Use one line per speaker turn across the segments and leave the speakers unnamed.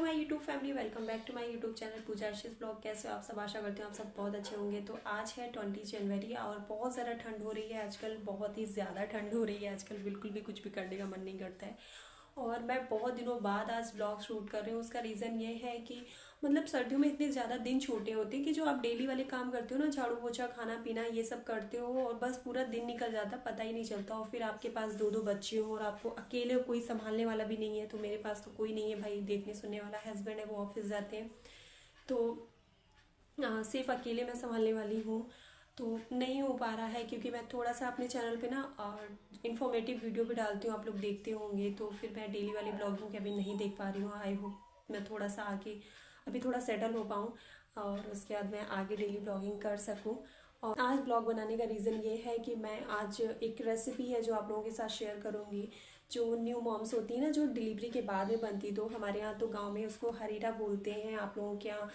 My YouTube family, welcome back to my YouTube channel Pooja Ashish blog. कैसे हो आप सब? आशा करती हूँ आप सब बहुत अच्छे होंगे। तो आज है 20 जनवरी और बहुत ज़्यादा ठंड हो रही है आजकल, बहुत ही ज़्यादा ठंड हो रही है आजकल। बिल्कुल भी कुछ भी करने का मन नहीं करता है। और मैं बहुत दिनों बाद आज ब्लॉग शूट कर रही हूँ। उसका रीज़न ये है कि मतलब सर्दियों में इतने ज़्यादा दिन छोटे होते हैं कि जो आप डेली वाले काम करते हो ना, झाड़ू पोछा खाना पीना ये सब करते हो और बस पूरा दिन निकल जाता, पता ही नहीं चलता। और फिर आपके पास दो दो बच्चे हो और आपको अकेले कोई संभालने वाला भी नहीं है। तो मेरे पास तो कोई नहीं है भाई, देखने सुनने वाला। हस्बैंड है, वो ऑफिस जाते हैं, तो सिर्फ अकेले मैं संभालने वाली हूँ। तो नहीं हो पा रहा है क्योंकि मैं थोड़ा सा अपने चैनल पे ना इन्फॉर्मेटिव वीडियो भी डालती हूँ, आप लोग देखते होंगे। तो फिर मैं डेली वाली ब्लॉगिंग अभी नहीं देख पा रही हूँ। आई होप मैं थोड़ा सा आगे अभी थोड़ा सेटल हो पाऊँ और उसके बाद मैं आगे डेली ब्लॉगिंग कर सकूँ। और आज ब्लॉग बनाने का रीज़न ये है कि मैं आज एक रेसिपी है जो आप लोगों के साथ शेयर करूँगी। जो न्यू मॉम्स होती है ना, जो डिलीवरी के बाद में बनती, तो हमारे यहाँ तो गांव में उसको हरीरा बोलते हैं, आप लोगों के यहाँ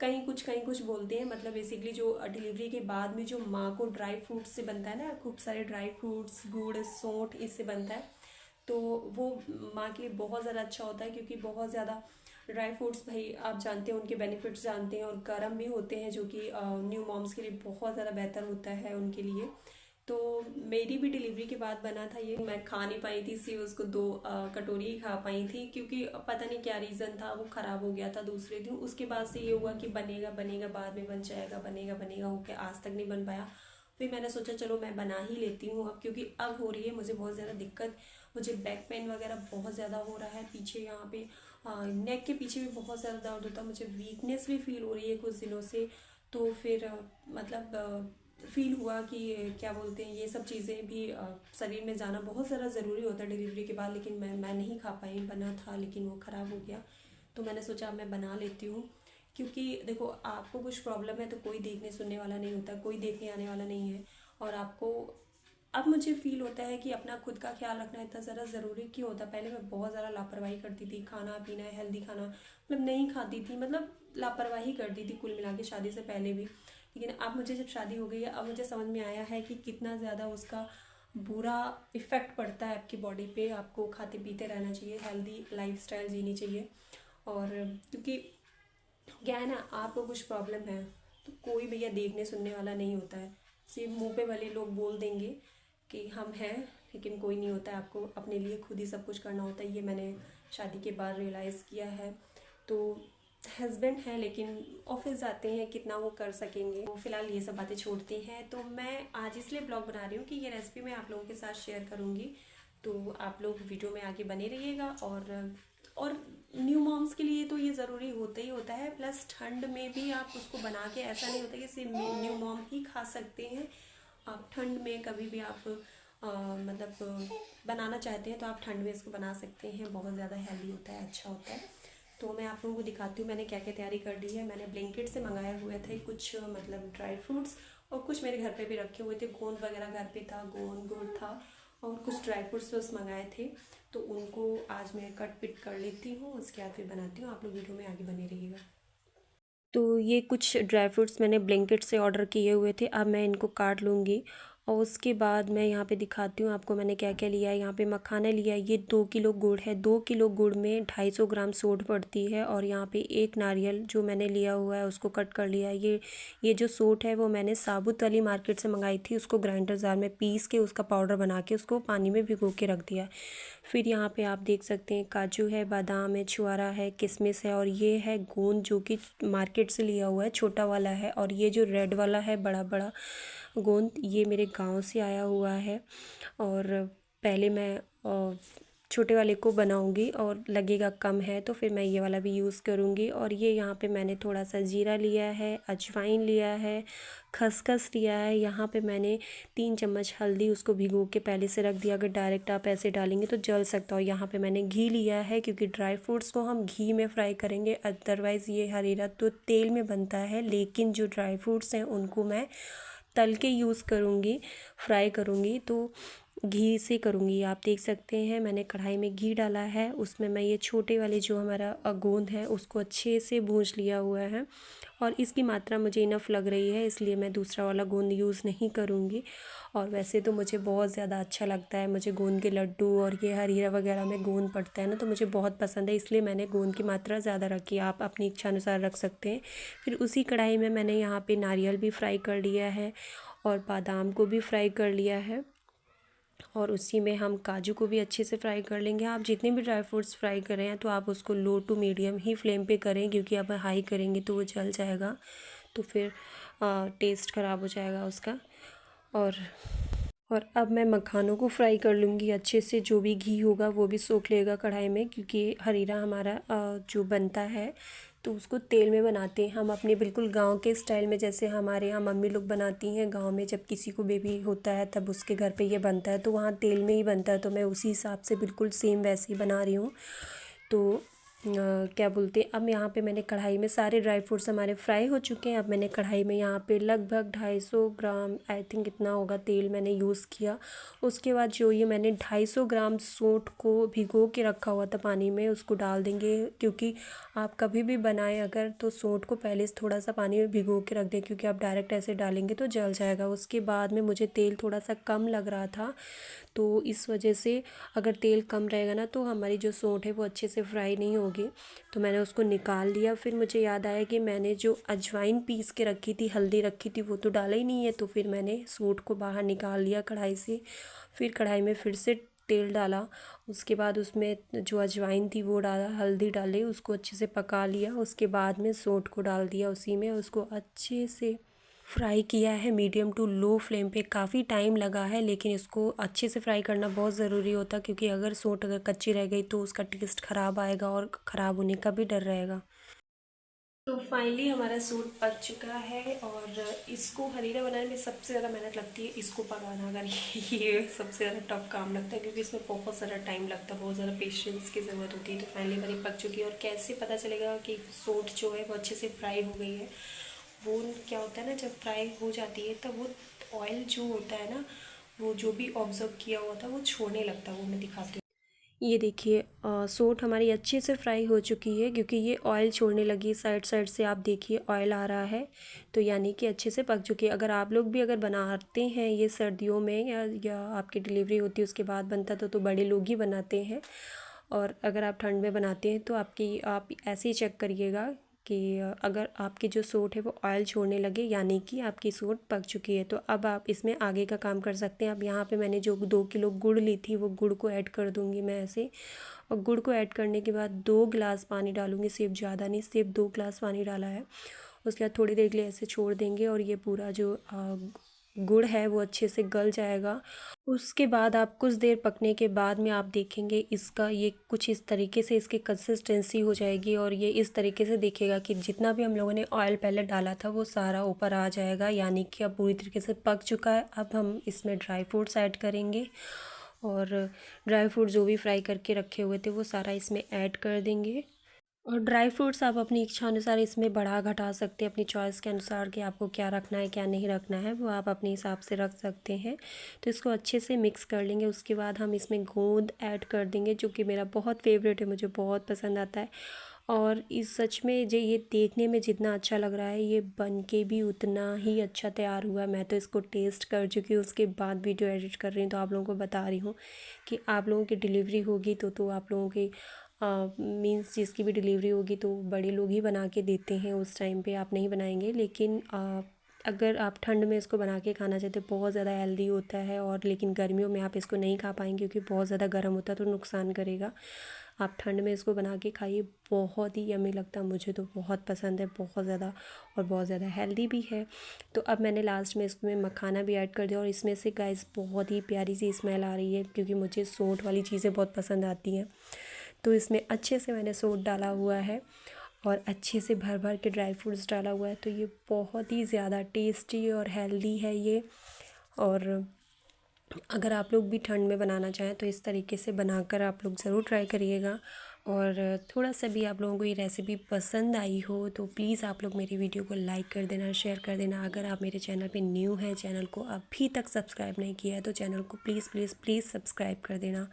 कहीं कुछ बोलते हैं। मतलब बेसिकली जो डिलीवरी के बाद में जो माँ को ड्राई फ्रूट्स से बनता है ना, खूब सारे ड्राई फ्रूट्स, गुड़, सौंठ, इससे बनता है। तो वो माँ के लिए बहुत ज़्यादा अच्छा होता है क्योंकि बहुत ज़्यादा ड्राई फ्रूट्स, भाई आप जानते हैं उनके बेनिफिट्स जानते हैं, और गर्म भी होते हैं जो कि न्यू मॉम्स के लिए बहुत ज़्यादा बेहतर होता है उनके लिए। तो मेरी भी डिलीवरी के बाद बना था ये। मैं खा नहीं पाई थी, सिर्फ उसको दो कटोरी ही खा पाई थी क्योंकि पता नहीं क्या रीज़न था, वो ख़राब हो गया था दूसरे दिन। उसके बाद से ये हुआ कि बनेगा बनेगा बाद में बन जाएगा, बनेगा बनेगा होके आज तक नहीं बन पाया। फिर मैंने सोचा चलो मैं बना ही लेती हूँ अब, क्योंकि अब हो रही है मुझे बहुत ज़्यादा दिक्कत। मुझे बैक पेन वगैरह बहुत ज़्यादा हो रहा है, पीछे यहाँ पे नेक के पीछे भी बहुत ज़्यादा दर्द होता है। मुझे वीकनेस भी फील हो रही है कुछ दिनों से। तो फिर मतलब फील हुआ कि क्या बोलते हैं, ये सब चीज़ें भी शरीर में जाना बहुत ज़्यादा ज़रूरी होता है डिलीवरी के बाद। लेकिन मैं नहीं खा पाई, बना था लेकिन वो ख़राब हो गया। तो मैंने सोचा मैं बना लेती हूँ। क्योंकि देखो, आपको कुछ प्रॉब्लम है तो कोई देखने सुनने वाला नहीं होता, कोई देखने आने वाला नहीं है। और आपको अब मुझे फील होता है कि अपना खुद का ख्याल रखना इतना ज़्यादा ज़रूरी क्यों होता। पहले मैं बहुत ज़्यादा लापरवाही करती थी, खाना पीना हेल्दी खाना मतलब नहीं खाती थी, मतलब लापरवाही करती थी कुल मिला के, शादी से पहले भी। लेकिन अब मुझे जब शादी हो गई है, अब मुझे समझ में आया है कि कितना ज़्यादा उसका बुरा इफ़ेक्ट पड़ता है आपकी बॉडी पे। आपको खाते पीते रहना चाहिए, हेल्दी लाइफस्टाइल जीनी चाहिए। और क्योंकि क्या है ना, आपको कुछ प्रॉब्लम है तो कोई भैया देखने सुनने वाला नहीं होता है। सिर्फ मुंह पे वाले लोग बोल देंगे कि हम हैं, लेकिन कोई नहीं होता है। आपको अपने लिए खुद ही सब कुछ करना होता है, ये मैंने शादी के बाद रियलाइज़ किया है। तो हस्बैंड है लेकिन ऑफिस जाते हैं, कितना वो कर सकेंगे। तो फिलहाल ये सब बातें छोड़ते हैं। तो मैं आज इसलिए ब्लॉग बना रही हूँ कि ये रेसिपी मैं आप लोगों के साथ शेयर करूँगी। तो आप लोग वीडियो में आगे बने रहिएगा। और न्यू मॉम्स के लिए तो ये ज़रूरी होता ही होता है। प्लस ठंड में भी आप उसको बना के, ऐसा नहीं होता कि सिर्फ न्यू मॉम ही खा सकते हैं। आप ठंड में कभी भी आप मतलब बनाना चाहते हैं तो आप ठंड में इसको बना सकते हैं। बहुत ज़्यादा हेल्दी होता है, अच्छा होता है। तो मैं आप लोगों को दिखाती हूँ मैंने क्या क्या तैयारी कर ली है। मैंने ब्लिंकिट से मंगाए हुए थे कुछ मतलब ड्राई फ्रूट्स, और कुछ मेरे घर पे भी रखे हुए थे। गोंद वगैरह घर पे था, गोंद गुड़ था, और कुछ ड्राई फ्रूट्स बस मंगाए थे। तो उनको आज मैं कट पिट कर लेती हूँ, उसके बाद फिर बनाती हूँ। आप लोग वीडियो में आगे बने रहिएगा। तो ये कुछ ड्राई फ्रूट्स मैंने ब्लिंकिट से ऑर्डर किए हुए थे, अब मैं इनको काट लूँगी। और उसके बाद मैं यहाँ पे दिखाती हूँ आपको मैंने क्या क्या लिया है। यहाँ पे मखाना लिया है, ये 2 किलो गुड़ है। 2 किलो गुड़ में 250 ग्राम सोंठ पड़ती है। और यहाँ पे एक नारियल जो मैंने लिया हुआ है उसको कट कर लिया है। ये जो सोंठ है वो मैंने साबुत वाली मार्केट से मंगाई थी, उसको ग्राइंडर जार में पीस के उसका पाउडर बना के उसको पानी में भिगो के रख दिया है। फिर यहाँ पे आप देख सकते हैं काजू है, बादाम है, छुआरा है, किशमिश है, और ये है गोंद जो कि मार्केट से लिया हुआ है, छोटा वाला है। और ये जो रेड वाला है बड़ा बड़ा गोंद, ये मेरे गांव से आया हुआ है। और पहले मैं छोटे वाले को बनाऊंगी और लगेगा कम है तो फिर मैं ये वाला भी यूज़ करूंगी। और ये यहाँ पे मैंने थोड़ा सा जीरा लिया है, अजवाइन लिया है, खसखस लिया है। यहाँ पे मैंने 3 चम्मच हल्दी, उसको भिगो के पहले से रख दिया। अगर डायरेक्ट आप ऐसे डालेंगे तो जल सकता हो। यहाँ पे मैंने घी लिया है क्योंकि ड्राई फ्रूट्स को हम घी में फ्राई करेंगे, अदरवाइज़ ये हरीरा तो तेल में बनता है। लेकिन जो ड्राई फ्रूट्स हैं उनको मैं तल के यूज़ करूँगी, फ्राई करूँगी, तो घी से करूँगी। आप देख सकते हैं मैंने कढ़ाई में घी डाला है, उसमें मैं ये छोटे वाले जो हमारा गोंद है उसको अच्छे से भूंज लिया हुआ है। और इसकी मात्रा मुझे इनफ लग रही है, इसलिए मैं दूसरा वाला गोंद यूज़ नहीं करूँगी। और वैसे तो मुझे बहुत ज़्यादा अच्छा लगता है, मुझे गोंद के लड्डू और ये हरीरा वगैरह में गोंद पड़ता है ना, तो मुझे बहुत पसंद है, इसलिए मैंने गोंद की मात्रा ज़्यादा रखी है। आप अपनी इच्छा अनुसार रख सकते हैं। फिर उसी कढ़ाई में मैंने यहाँ पे नारियल भी फ्राई कर लिया है और बादाम को भी फ्राई कर लिया है, और उसी में हम काजू को भी अच्छे से फ्राई कर लेंगे। आप जितने भी ड्राई फ्रूट्स फ्राई कर रहे हैं तो आप उसको लो टू मीडियम ही फ्लेम पे करें, क्योंकि अब हाई करेंगे तो वो जल जाएगा, तो फिर टेस्ट ख़राब हो जाएगा उसका। और और अब मैं मखानों को फ्राई कर लूँगी अच्छे से, जो भी घी होगा वो भी सोख लेगा कढ़ाई में, क्योंकि हरीरा हमारा जो बनता है तो उसको तेल में बनाते हैं हम अपने बिल्कुल गांव के स्टाइल में, जैसे हमारे यहाँ मम्मी लोग बनाती हैं गांव में, जब किसी को बेबी होता है तब उसके घर पे ये बनता है, तो वहाँ तेल में ही बनता है, तो मैं उसी हिसाब से बिल्कुल सेम वैसे ही बना रही हूँ। तो क्या बोलते हैं, अब यहाँ पे मैंने कढ़ाई में सारे ड्राई फ्रूट्स हमारे फ्राई हो चुके हैं। अब मैंने कढ़ाई में यहाँ पे लगभग 250 ग्राम, आई थिंक इतना होगा, तेल मैंने यूज़ किया। उसके बाद जो ये मैंने 250 ग्राम सूंठ को भिगो के रखा हुआ था पानी में, उसको डाल देंगे, क्योंकि आप कभी भी बनाएं अगर तो सूंठ को पहले से थोड़ा सा पानी में भिगो के रख दें, क्योंकि आप डायरेक्ट ऐसे डालेंगे तो जल जाएगा। उसके बाद में मुझे तेल थोड़ा सा कम लग रहा था, तो इस वजह से अगर तेल कम रहेगा ना तो हमारी जो सूंठ है वो अच्छे से फ्राई नहीं होगी, तो मैंने उसको निकाल लिया। फिर मुझे याद आया कि मैंने जो अजवाइन पीस के रखी थी, हल्दी रखी थी, वो तो डाला ही नहीं है, तो फिर मैंने सूंठ को बाहर निकाल लिया कढ़ाई से। फिर कढ़ाई में फिर से तेल डाला, उसके बाद उसमें जो अजवाइन थी वो डाला, हल्दी डाली, उसको अच्छे से पका लिया। उसके बाद में सूंठ को डाल दिया उसी में, उसको अच्छे से फ्राई किया है मीडियम टू लो फ्लेम पे। काफ़ी टाइम लगा है, लेकिन इसको अच्छे से फ्राई करना बहुत ज़रूरी होता है, क्योंकि अगर सूंठ अगर कच्ची रह गई तो उसका टेस्ट ख़राब आएगा और ख़राब होने का भी डर रहेगा। तो फाइनली हमारा सूट पक चुका है, और इसको हरीरा बनाने में सबसे ज़्यादा मेहनत लगती है, इसको पकाना। अगर ये सबसे ज़्यादा टफ काम लगता है, क्योंकि इसमें बहुत सारा टाइम लगता है, बहुत ज़्यादा पेशेंस की ज़रूरत होती है। तो फाइनली हमारी पक चुकी है। और कैसे पता चलेगा कि सूट जो है वो अच्छे से फ्राई हो गई है, वो क्या होता है ना, जब फ्राई हो जाती है तब वो ऑयल जो होता है ना, वो जो भी ऑब्जर्व किया हुआ था वो छोड़ने लगता है। वो मैं दिखाती हूँ। ये देखिए सूट हमारी अच्छे से फ्राई हो चुकी है, क्योंकि ये ऑयल छोड़ने लगी साइड साइड से, आप देखिए ऑयल आ रहा है, तो यानी कि अच्छे से पक चुकी है। अगर आप लोग भी अगर बनाते हैं ये सर्दियों में, या आपकी डिलीवरी होती है उसके बाद बनता तो बड़े लोग ही बनाते हैं, और अगर आप ठंड में बनाते हैं तो आप ऐसे ही चेक करिएगा कि अगर आपकी जो सूट है वो ऑयल छोड़ने लगे, यानी कि आपकी सूट पक चुकी है। तो अब आप इसमें आगे का काम कर सकते हैं। अब यहाँ पे मैंने जो 2 किलो गुड़ ली थी वो गुड़ को ऐड कर दूँगी मैं ऐसे, और गुड़ को ऐड करने के बाद 2 गिलास पानी डालूँगी, सिर्फ ज़्यादा नहीं, सिर्फ 2 गिलास पानी डाला है। उसके बाद थोड़ी देर के लिए ऐसे छोड़ देंगे, और ये पूरा जो गुड़ है वो अच्छे से गल जाएगा। उसके बाद आप कुछ देर पकने के बाद में आप देखेंगे इसका ये कुछ इस तरीके से इसकी कंसिस्टेंसी हो जाएगी, और ये इस तरीके से दिखेगा कि जितना भी हम लोगों ने ऑयल पहले डाला था वो सारा ऊपर आ जाएगा, यानी कि अब पूरी तरीके से पक चुका है। अब हम इसमें ड्राई फ्रूट्स ऐड करेंगे, और ड्राई फ्रूट जो भी फ्राई करके रखे हुए थे वो सारा इसमें ऐड कर देंगे। और ड्राई फ्रूट्स आप अपनी इच्छा अनुसार इसमें बढ़ा घटा सकते हैं, अपनी चॉइस के अनुसार कि आपको क्या रखना है क्या नहीं रखना है, वो आप अपने हिसाब से रख सकते हैं। तो इसको अच्छे से मिक्स कर लेंगे। उसके बाद हम इसमें गोंद ऐड कर देंगे, जो कि मेरा बहुत फेवरेट है, मुझे बहुत पसंद आता है। और इस सच में जो ये देखने में जितना अच्छा लग रहा है, ये बन के भी उतना ही अच्छा तैयार हुआ है। मैं तो इसको टेस्ट कर चुकी हूँ, उसके बाद वीडियो एडिट कर रही हूँ, तो आप लोगों को बता रही हूँ कि आप लोगों की डिलीवरी होगी तो आप लोगों की मीन्स जिसकी भी डिलीवरी होगी तो बड़े लोग ही बना के देते हैं, उस टाइम पे आप नहीं बनाएंगे। लेकिन अगर आप ठंड में इसको बना के खाना चाहते हो, बहुत ज़्यादा हेल्दी होता है, और लेकिन गर्मियों में आप इसको नहीं खा पाएंगे क्योंकि बहुत ज़्यादा गर्म होता है तो नुकसान करेगा। आप ठंड में इसको बना के खाइए, बहुत ही यम्मी लगता है, मुझे तो बहुत पसंद है, बहुत ज़्यादा, और बहुत ज़्यादा हेल्दी भी है। तो अब मैंने लास्ट में इसमें मखाना भी ऐड कर दिया, और इसमें से गाइस बहुत ही प्यारी सी स्मेल आ रही है, क्योंकि मुझे सूंठ वाली चीज़ें बहुत पसंद आती हैं। तो इसमें अच्छे से मैंने सूंठ डाला हुआ है, और अच्छे से भर भर के ड्राई फ्रूट्स डाला हुआ है, तो ये बहुत ही ज़्यादा टेस्टी और हेल्दी है ये। और अगर आप लोग भी ठंड में बनाना चाहें तो इस तरीके से बनाकर आप लोग ज़रूर ट्राई करिएगा। और थोड़ा सा भी आप लोगों को ये रेसिपी पसंद आई हो तो प्लीज़ आप लोग मेरी वीडियो को लाइक कर देना, शेयर कर देना। अगर आप मेरे चैनल पे न्यू हैं, चैनल को अभी तक सब्सक्राइब नहीं किया है, तो चैनल को प्लीज़ प्लीज़ प्लीज़ सब्सक्राइब कर देना।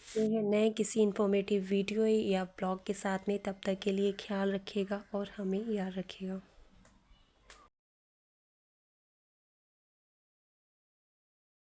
तो है नए किसी इन्फॉर्मेटिव वीडियो या ब्लॉग के साथ में, तब तक के लिए ख्याल रखिएगा और हमें याद रखिएगा।